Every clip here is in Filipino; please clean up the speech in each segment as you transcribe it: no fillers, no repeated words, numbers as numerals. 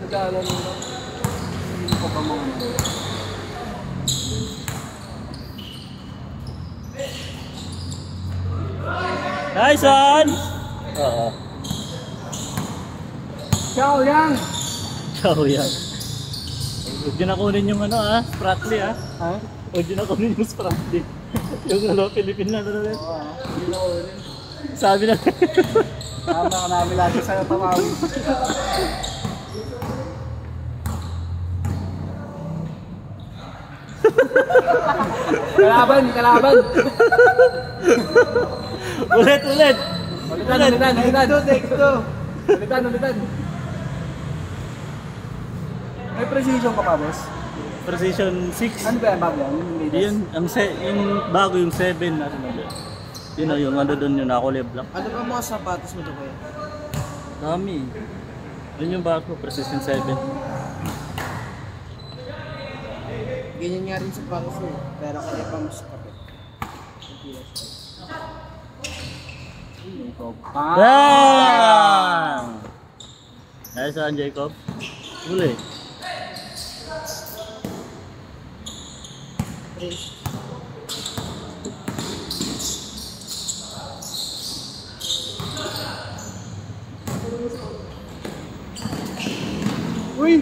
Nag-aalala lang. Hindi ko pa mga Nice one! Oo. Ciao, Yang! Ciao, Yang. Huwag nyo na kunin yung ano Spratly Ha? Huwag nyo na kunin yung Spratly. Yung Philippine na rin. Oo, hindi na kunin. Sabi na. Tama ka namin lagi sa'yo tamawin. Kalaban! Ulit! Ulitan! May precision ka pa, boss? Precision 6. Ano ba yan, bago yan? Yun, yung bago yung 7 na yun o, yung ano doon yung nakulib lang. Ano ba mga sapatos mo doon kaya? Dami. Yun yung bago, Precision 7. Ganyan nga rin sapatos mo, pero kaya pa mas kapit. Bang! Nice one, Jacob. Uli. Uy!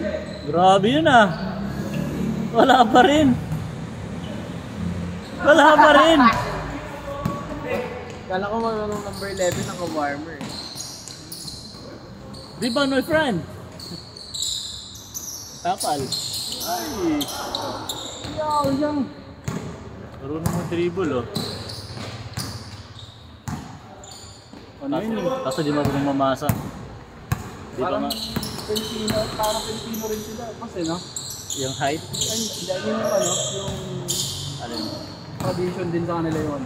Grabe yun Wala pa rin. Kala ko magandang number 11 ang warmer. Di ba, my friend? Tapal. Ay! Yang! Marunong mag-dribble Ano yun Kaso di marunong mamasa. Di ba nga? Parang Pilipino rin sila. Kasi no? Yung height? Ay, yung ano, yung tradition din sa kanila yun.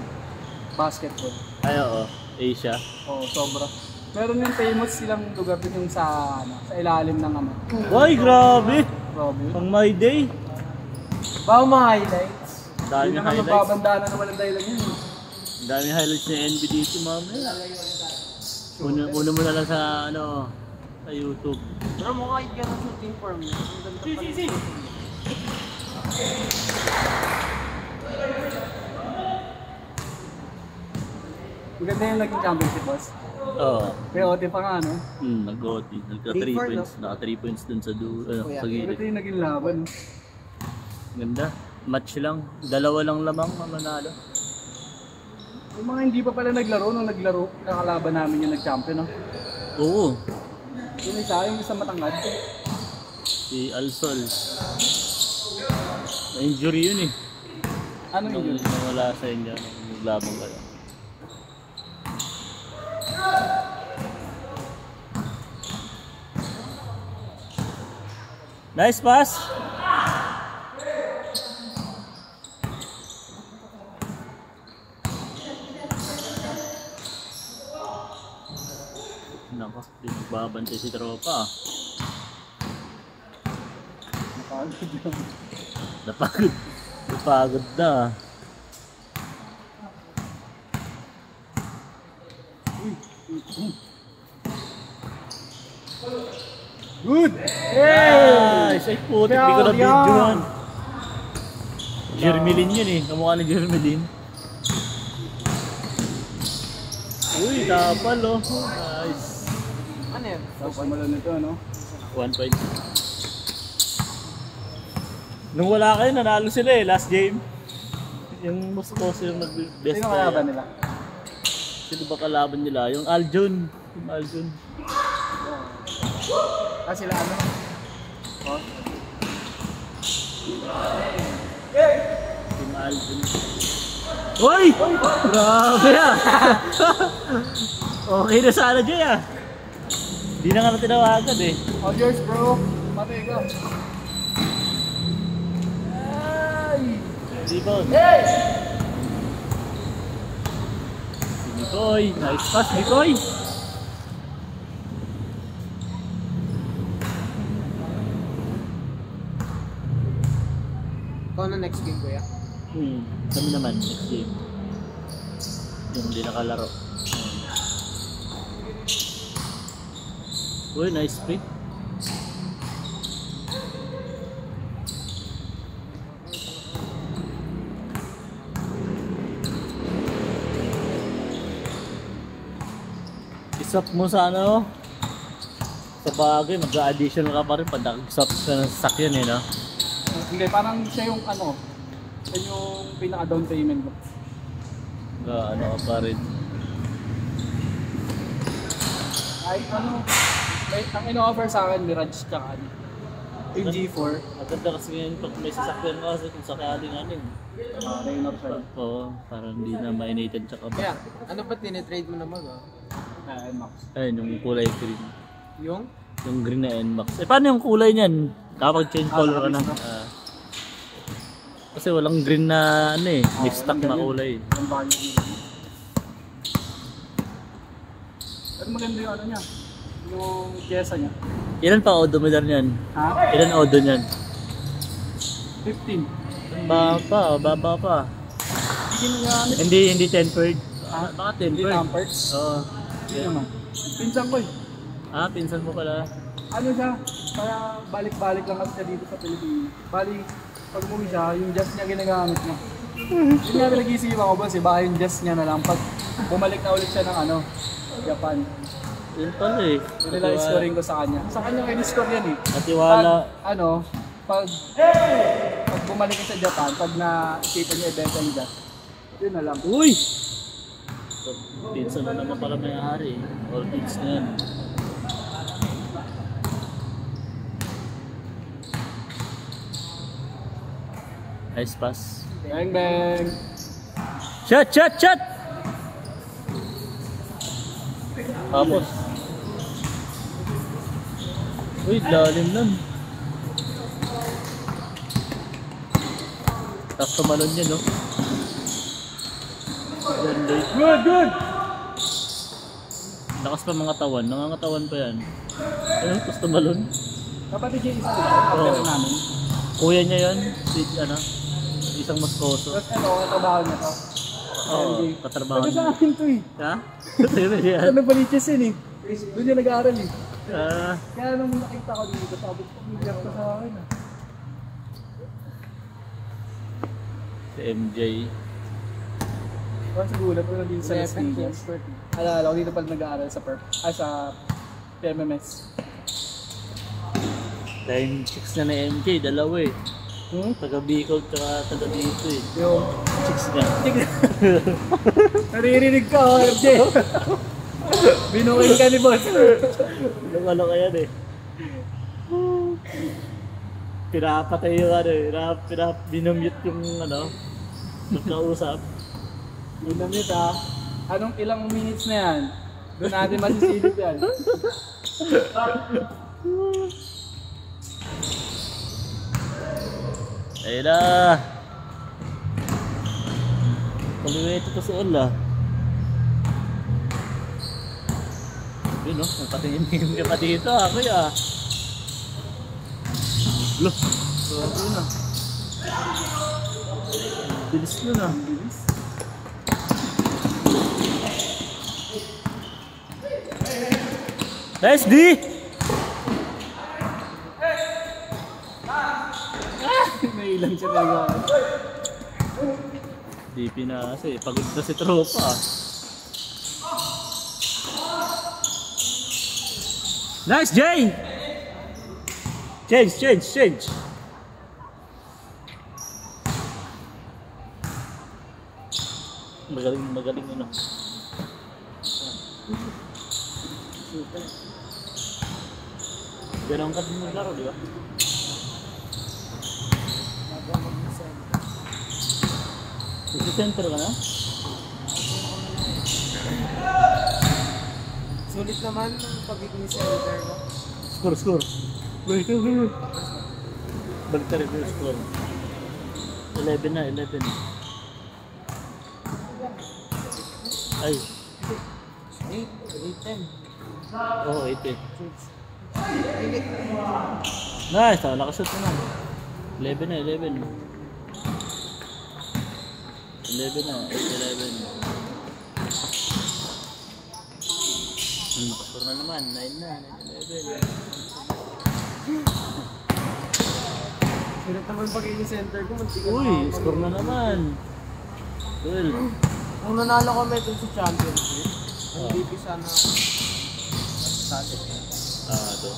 Basketball. Ay, oo. Asia. Oo, sobra. Meron yung famous silang lugar din yung sa ilalim ng ano. Ay, grabe! Grabe. Pang my day. Bago mga highlights. Dami Hindi highlights. naman babandaan na walang dahilan yun. Dami highlights ni NB dito, mamaya. Una mo na lang sa sa YouTube. Pero mukha ka ng shooting form. Si. Maganda yung naging championship, boss. Oo. Kaya OT pa nga, no? Nag-OT. Nagka 3 points. Naka 3 points dun sa sa gilid. Maganda yung naging laban. Ganda. Match lang. Dalawa lang lamang manalo. Yung mga hindi pa pala naglaro, nung naglaro, kakalaban namin yung nag-champion, no? Oo. Yung isa matangkad. Si Alsol. Na-injury yun Anong injury? Nawala sa inyo. Naglabang kayo. Nice pass! Nako, di magbabantay si tropa. Napagod na. Good! Nice! Ay putik, di ko na videoan. Jermelin yun kamukha ni Jermelin. Uy, tapal Nice. Ano yan? Tapos malo nito, ano? 1 point. Nung wala kayo, nanalo sila last game. Yung Moscow yung nag-best. Sino kalaban nila? Sino ba kalaban nila? Yung Aljun. Yung Aljun. Sila ano? Oh. Yung Aljun. Uy! Grabe Okay na sana Jay Di na nga na tinawagan All yours bro. Matay ka. Rebound. Si Mikoy. Nice pass, Mikoy. Ikaw na next game, kuya? Kami naman, next game. Yung hindi nakalaro. Uy, nice pick. Isap mo sa ano? Sa bagay, mag-additional ka pa rin pag nag-isap ka ng sasakyan eh, no? Hindi, parang siya yung ano, siya yung pinaka-down payment ko. Ano ka pa rin. Kahit ano, ang ino-offer sa akin, Mirage tsaka ano, yung G4. Maganda kasi ngayon pag may sasakyan ka kasi kung sakaling ano eh. Raynor siya. Oo, parang hindi na mainated tsaka ba. Kaya, ano ba tinitrade mo naman Max. Ayun, yung kulay green. Yung? Yung green na NMAX. Eh, paano yung kulay niyan? Kapag change color ka na. Kasi walang green na ano eh, mixed stock na kulay. Ang value nila. Pero maganda yung ano niya, yung pyesa niya. Ilan pa odometer niyan? Ha? Ilan odo niyan? 15. Baba pa. Hindi ginagamit. Hindi tempered. Baka Hindi tempered. tempered. Oo. Hindi naman. Pinsan ko eh. Pinsan mo pala. Ano siya, kaya balik-balik lang kasi siya dito sa Pilipinas. Bali, pag umuwi siya, yung jazz niya ginagamit niya. Yun nga pinag-iisipan ko boss, baka yung jazz niya na lang. Pag bumalik na ulit siya ng ano, Japan. Yun pala eh. Yun nila i-scoring ko sa kanya. Sa kanya kayo ni-score yan eh. Katiwala. Pag bumalik siya sa Japan, pag na-isipan niya ibenta niya jazz, yun na lang. Uy! Pinsan na naman pala may-ari. All kids na yan. Nice pass. Bang bang! Shot! Tapos. Uy, lalim nun. Tapos tumalon niya, no? Good! Lakas pa mga tawan. Nangangatawan pa yan. Ayun, tapos tumalon. Kapatid yung isa, after namin. Kuya niya yun. Isang maskoso. Tapos ito, katrabaho niya to. Oo, katrabaho Sabi niya. sa akin to eh. Ha? Sa'yo na yan. Ano baliches yun eh. Doon niya nag-aaral eh. Ah, Kaya nung nakita ko dito, sabi ko, pamilyar ko sa akin ah. si MJ. Parang sa gulat ko na dito sa Las Vegas. Alala ko dito pala nag-aaral sa sa PMMS. Time 6 na na MJ, dalawa eh. Taga Bicol tsaka taga dito eh. Yung 6 na. naririnig ka oh, RJ. Binukin ka ni boss. Ano kaya eh. Pinapatay yung ano eh. Binamute yung ano. Nagkausap. Binamit ah. Anong ilang minutes na yan? Doon natin masisilip yan. Ayun na. Kaliwete to si Ola. Yun no, napatingin ka pa dito ah, kuya. Loh, Yun ah. bilis nun ah. Nice D! Nailang siya talaga. DP na kasi, pagod na si tropa ah. Nice Jay! Change! Magaling ano. Ganun ka din maglaro, di ba? Center ka na? Sulit naman ang pag-ibig ni Senator, no? Score. Wait. Balik tayo yung score. 11 na. Ay. 8-10. Oo, 8 eh. Nice, nakashoot na. 11 na. 11 na, 8-11. Score na naman. 9 na. 9-11. Sunod naman pag-ini center ko, magtigan Uy, score na naman. 12. Kung nanalo kami dun sa championship, MVP sana ako. Sa atin. Ito.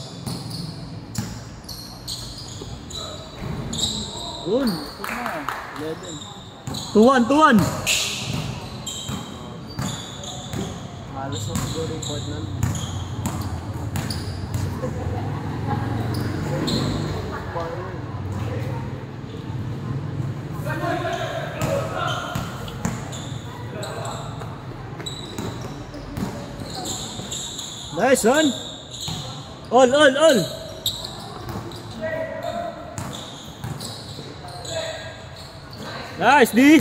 Good. Score na. 11. 2-1. Malas na siguro yung court nun. Nice one. All. Nice D.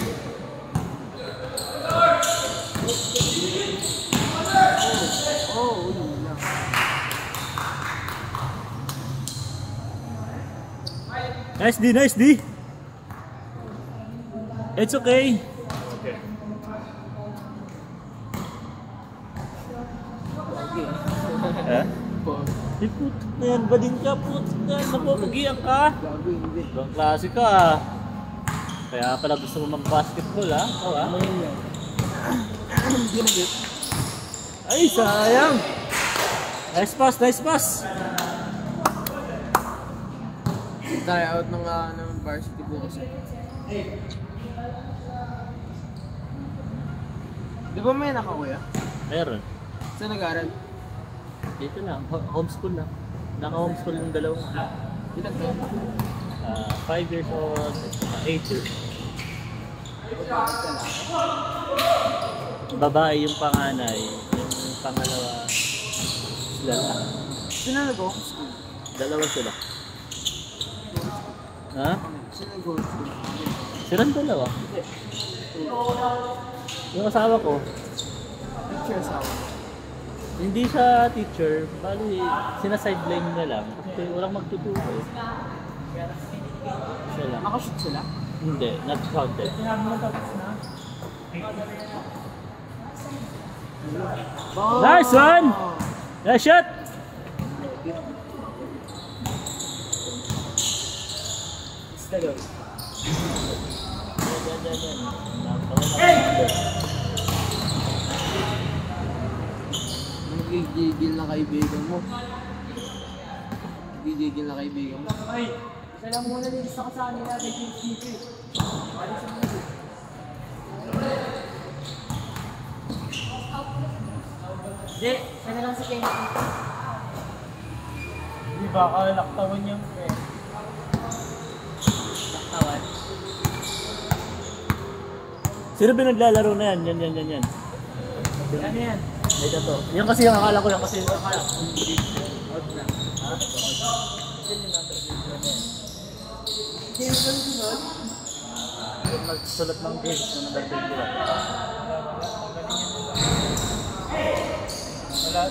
Nice D. It's okay. Ha? Di puto na yan, bading ka, puto na yan, napupugian ka. Ibang klase ka. Kaya pala gusto mo mag-basketball ha? Oo ha? Ay, sayang! Nice pass! Try out ng varsity bukas. Di ba may nakakuya? Meron. Saan nag-aaral? Dito lang, homeschool lang. Naka-homeschool yung dalawang. Ilan kayo? 5 years old, 8 years. Babae yung panganay, yung pangalawa, sila lang. Sino nag-homeschool? Dalawa sila. Ha? Sino nag-homeschool? Silang dalawa. Yung asawa ko, Teacher asawa. hindi siya teacher, bali sina-sideline niya lang kasi walang magtuturo. Siya lang. Nakashoot sila? Hindi, not counted. Nice one! Nice shot! Nagigigil na kaibigan mo. Nagigigil na kaibigan mo. Isa lang muna din sa kasama nila kay Team CP. Hindi, isa na lang si Kenny. Di ba laktawan yung Taktawan. Sino ba naglalaro na yan? Yan. Ano yan? Ito to. Yan kasi yung akala ko, yan kasi yung akala ko. Out na. Ha? Sino ba sunod? Yung nagsulat ng game, yung number 21. Wala.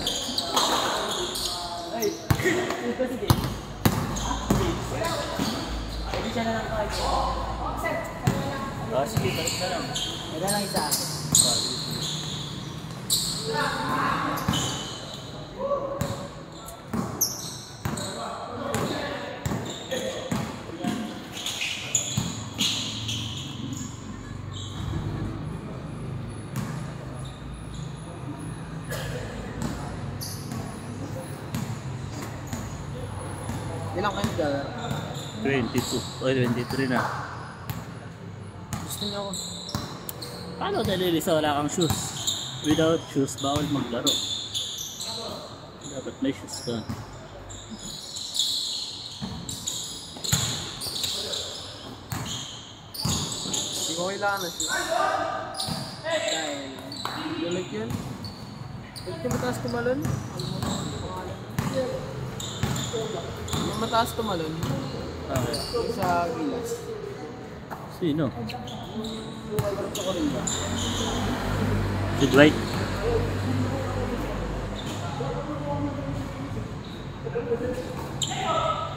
Ay, ito si Dave. Pwede siya na lang kayo. Sige, balik na lang. Wala lang isa. Ilang kayo naglalaro? 22. O, 23 na. Gusto niyo ako. Paano nalilisa wala kang shoes? Without shoes, bawal maglaro. Dapat may shoes ka. Hindi ko kailangan na siya. Dahil, galit yun. Pag mataas tumalon, yung mataas tumalon, Okay. yung sa gilas. Sino? Sa Korea. Si Dwight.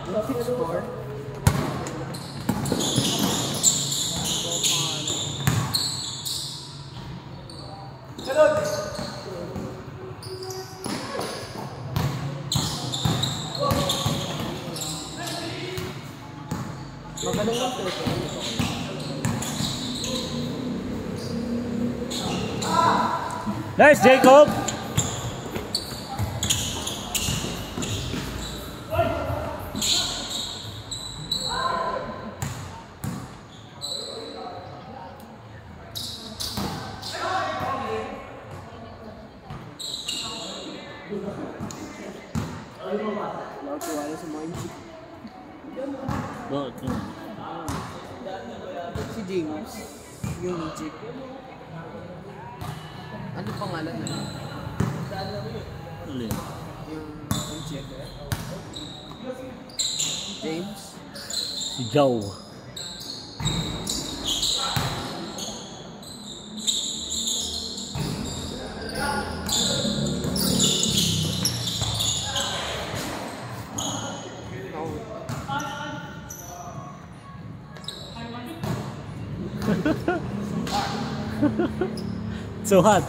Yung 6'4". Galing lang to. Nice, Jacob! Wala ko wala sa mga chick. Bakit yun? Si James, yung chick. Ano pangalan na? Alin? Yung chick. James? Si Joe. So hot.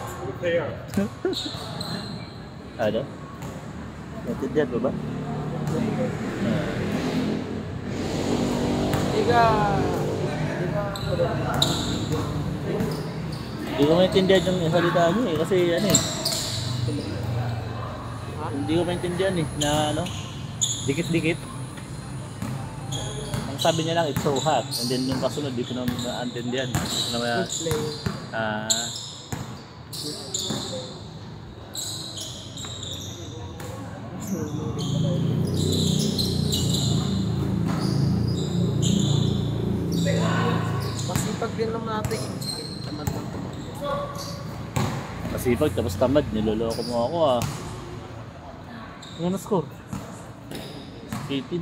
Ano? Natindihan mo ba? Hindi ko maintindihan yung salita niyo eh, kasi ano eh. Hindi ko maintindihan eh, na ano, dikit-dikit. Ang sabi niya lang, it's so hot. And then yung kasunod, di ko na maintindihan. Masipag din naman natin yung chicken. Tamad lang tamad. Masipag tapos tamad, niloloko mo ako ah. Ano score? 18.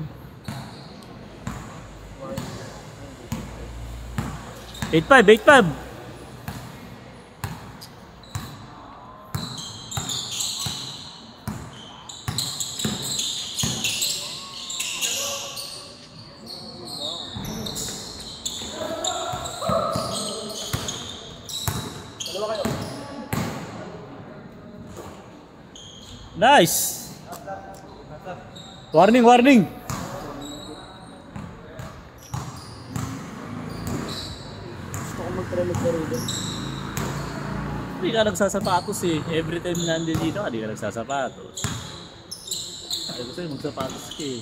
8-5. Nice! Warning! Gusto ko mag-trelog-trelog doon. Hindi ka nagsasapatos eh. Every time nandun dito, hindi ka nagsasapatos. Ay, gusto yung magsapatos ka eh.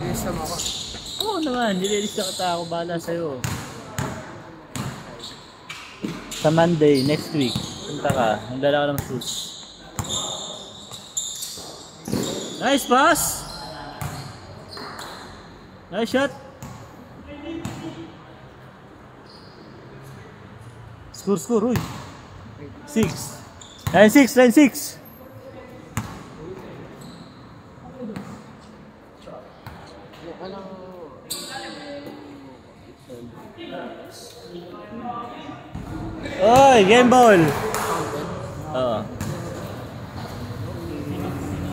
Isam ako. Oo naman, nililis ka kita ako, bahala sa'yo. Sa Monday, next week, punta ka, nagdala ka ng shoes. Nice pass! Nice shot! Score, uy! 6! 9-6! Anong... Oy, game ball! Oo.